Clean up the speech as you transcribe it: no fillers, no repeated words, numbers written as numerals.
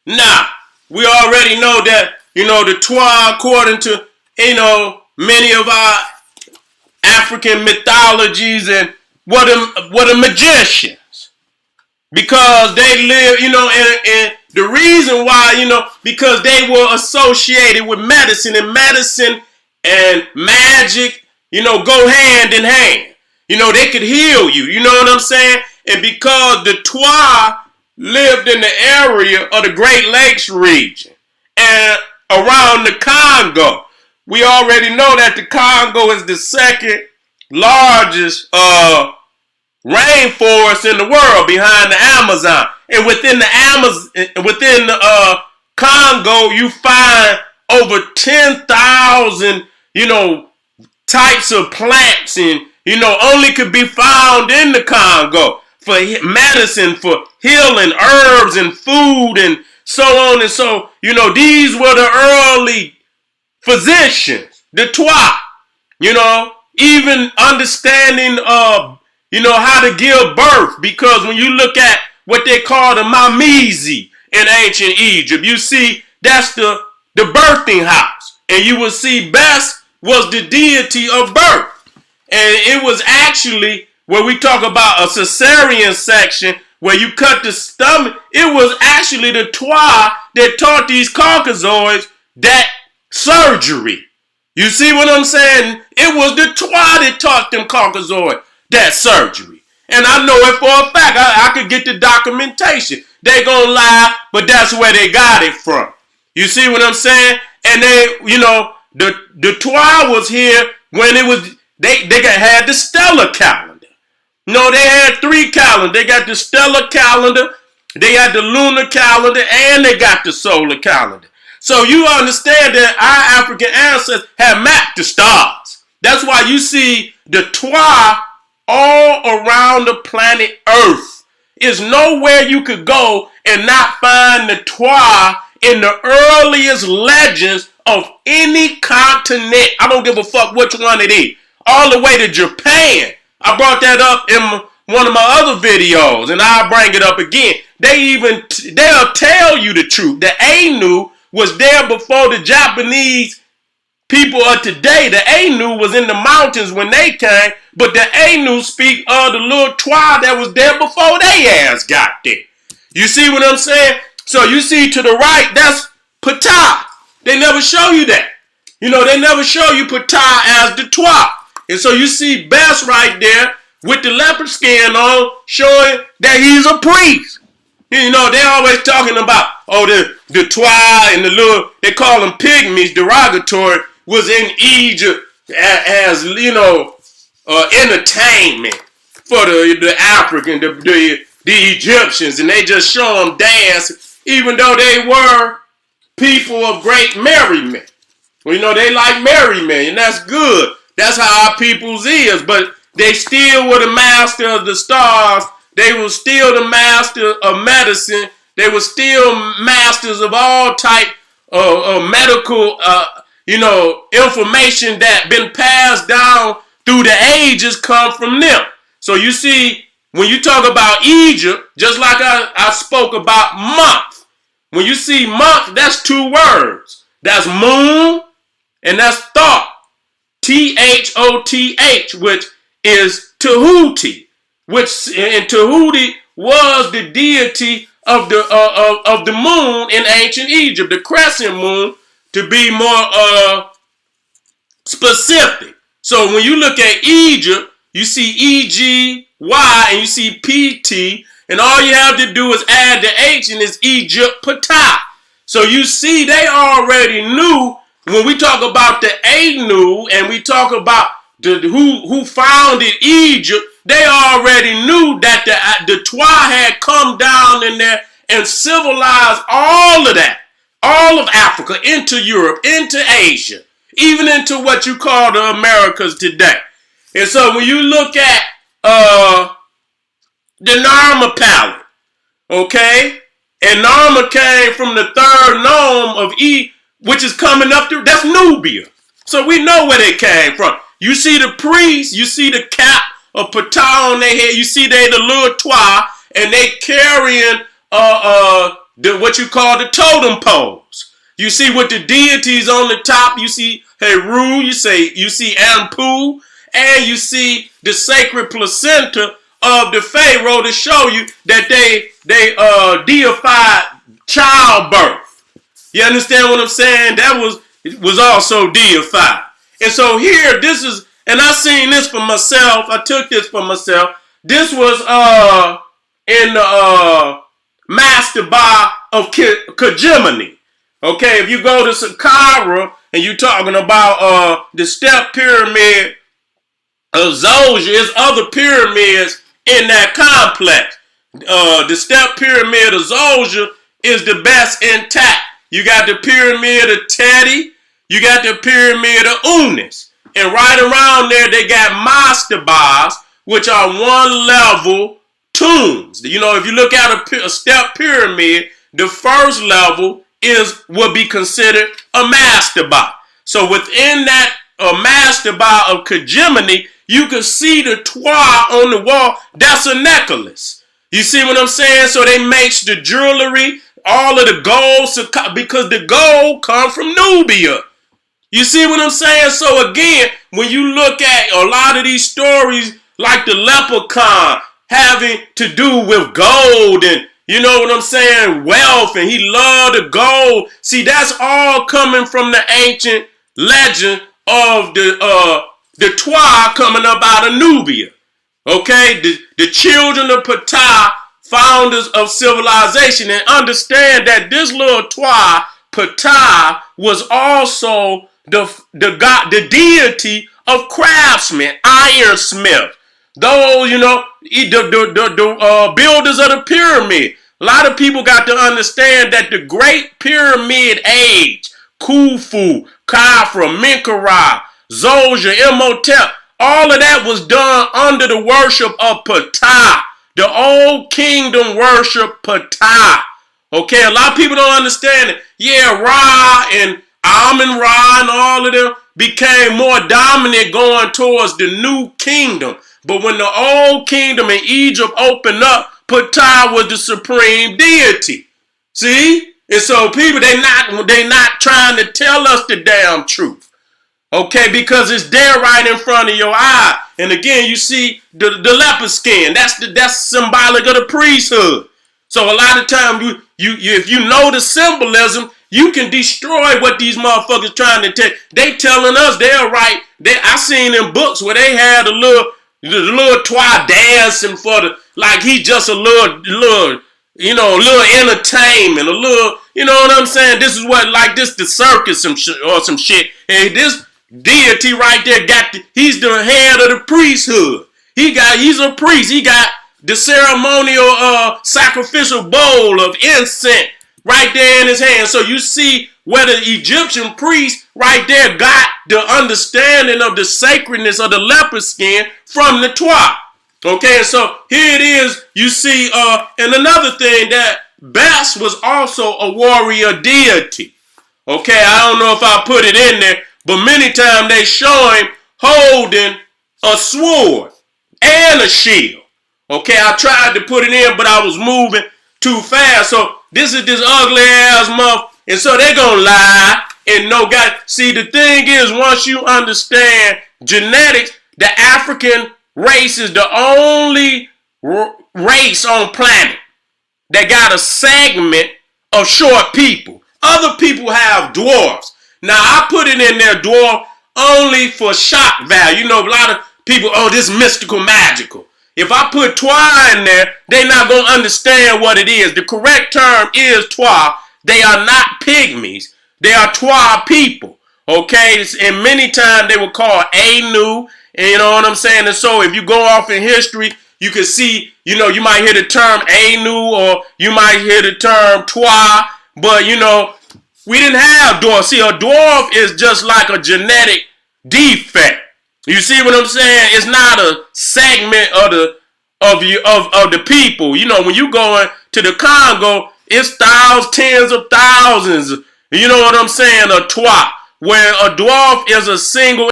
Now, we already know that, the Ptah, according to, many of our African mythologies, and what a magicians. Because they live, and the reason why, because they were associated with medicine, and medicine and magic, go hand in hand. They could heal you, you know what I'm saying? And because the Ptah lived in the area of the Great Lakes region and around the Congo, we already know that the Congo is the second largest rainforest in the world behind the Amazon. And within the Congo, you find over 10,000, types of plants, and only could be found in the Congo for medicine, for healing, herbs and food, and so on. And so, these were the early physicians, the Ptah, even understanding how to give birth, because when you look at what they call the Mamizi in ancient Egypt, you see that's the birthing house, and you will see Bes was the deity of birth. And it was actually, when we talk about a cesarean section where you cut the stomach, it was actually the Ptah that taught these Caucasoids that surgery. You see what I'm saying? It was the Ptah that taught them Caucasoids that surgery. And I know it for a fact. I could get the documentation. They gonna lie, but that's where they got it from. You see what I'm saying? And they, the Ptah was here when it was, they had the stellar calendar. No, they had 3 calendars. They got the stellar calendar, they had the lunar calendar, and they got the solar calendar. So you understand that our African ancestors have mapped the stars. That's why you see the Ptah all around the planet Earth. There's nowhere you could go and not find the Ptah in the earliest legends of any continent. I don't give a fuck which one it is. All the way to Japan. I brought that up in one of my other videos, and I'll bring it up again. They'll tell you the truth. The Ainu was there before the Japanese people of today. The Ainu was in the mountains when they came, but the Ainu speak of the little Ptah that was there before they ass got there. You see what I'm saying? So you see to the right, that's Ptah. They never show you that. They never show you Ptah as the Ptah. And so you see Bes right there with the leopard skin on, showing that he's a priest. They always talking about, the Ptah and the little, they call them pygmies, derogatory, was in Egypt as entertainment for the African, the Egyptians, and they just show them dance, even though they were people of great merriment. Well, they like merriment, and that's good. That's how our people's is, but they still were the master of the stars. They were still the master of medicine. They were still masters of all type of medical, information that been passed down through the ages come from them. So you see, when you talk about Egypt, just like I spoke about month, when you see month, that's 2 words. That's moon and that's thought. Thoth, which is Tahuti, and Tahuti was the deity of the moon in ancient Egypt, the crescent moon, to be more specific. So when you look at Egypt, you see EGY and you see PT, and all you have to do is add the H, and it's Egypt Ptah. So you see, they already knew. When we talk about the Ainu and we talk about who founded Egypt, they already knew that the Ptah had come down in there and civilized all of that, all of Africa, into Europe, into Asia, even into what you call the Americas today. And so when you look at the Narma palette, okay, and Narma came from the 3rd nome of which is coming up through, that's Nubia. So we know where they came from. You see the priests, you see the cap of Ptah on their head, you see they the little Ptah, and they carrying what you call the totem poles. You see with the deities on the top, you see Heru, you see Anpu, and you see the sacred placenta of the Pharaoh to show you that they deified childbirth. You understand what I'm saying? That was also deified. And so here, this is, and I seen this for myself. I took this for myself. This was in the mastaba of Kajimani. Okay, if you go to Saqqara and you're talking about the step pyramid of Zoja, there's other pyramids in that complex. The step pyramid of Zoja is the best intact. You got the pyramid of Teti, you got the pyramid of Unis. And right around there, they got mastabas, which are one-level tombs. You know, if you look at a step pyramid, the first level would be considered a mastaba. So within that mastaba of Kajimani, you can see the twa on the wall. That's a necklace. You see what I'm saying? So they make the jewelry, all of the gold, because the gold comes from Nubia. You see what I'm saying? So again, when you look at a lot of these stories, like the leprechaun having to do with gold and, you know what I'm saying, wealth, and he loved the gold. See, that's all coming from the ancient legend of the Twa coming up out of Nubia. Okay, the children of Ptah, founders of civilization, and understand that this little Twa, Ptah, was also the god, the deity of craftsmen, ironsmith. Those, you know, the builders of the pyramid. A lot of people got to understand that the Great Pyramid Age, Khufu, Khafra, Menkaure, Zoja, Imhotep, all of that was done under the worship of Ptah. The old kingdom worship Ptah. Okay, a lot of people don't understand it. Yeah, Ra and Amun-Ra and all of them became more dominant going towards the new kingdom. But when the old kingdom in Egypt opened up, Ptah was the supreme deity. See? And so people, they not trying to tell us the damn truth. Okay, because it's there right in front of your eye. And again, you see the leopard skin. That's symbolic of the priesthood. So a lot of times, if you know the symbolism, you can destroy what these motherfuckers trying to take. They telling us they're right. I seen in books where they had the little Twa dancing for like he just a little, you know, a little entertainment, a little, you know what I'm saying? This is what, like this, the circus or some shit. And this deity right there he's the head of the priesthood. He's a priest. He got the ceremonial sacrificial bowl of incense right there in his hand. So you see where the Egyptian priest right there got the understanding of the sacredness of the leopard skin from the Twa. Okay, so here it is. You see, and another thing, that Bes was also a warrior deity. Okay, I don't know if I put it in there, but many times they show him holding a sword and a shield. Okay, I tried to put it in, but I was moving too fast. So this is this ugly ass muff, and so they gonna lie and no God. See, the thing is, once you understand genetics, the African race is the only race on planet that got a segment of short people. Other people have dwarfs. Now, I put it in there, dwarf, only for shock value. You know, a lot of people, oh, this mystical, magical. If I put Twa in there, they're not going to understand what it is. The correct term is Twa. They are not pygmies. They are Twa people. Okay? And many times they were called Anu. And you know what I'm saying? And so if you go off in history, you can see, you know, you might hear the term Anu or you might hear the term Twa. But, you know, we didn't have dwarf. See, a dwarf is just like a genetic defect. You see what I'm saying? It's not a segment of the people. You know, when you go to the Congo, it's thousands, tens of thousands. You know what I'm saying? A Twa, where a dwarf is a single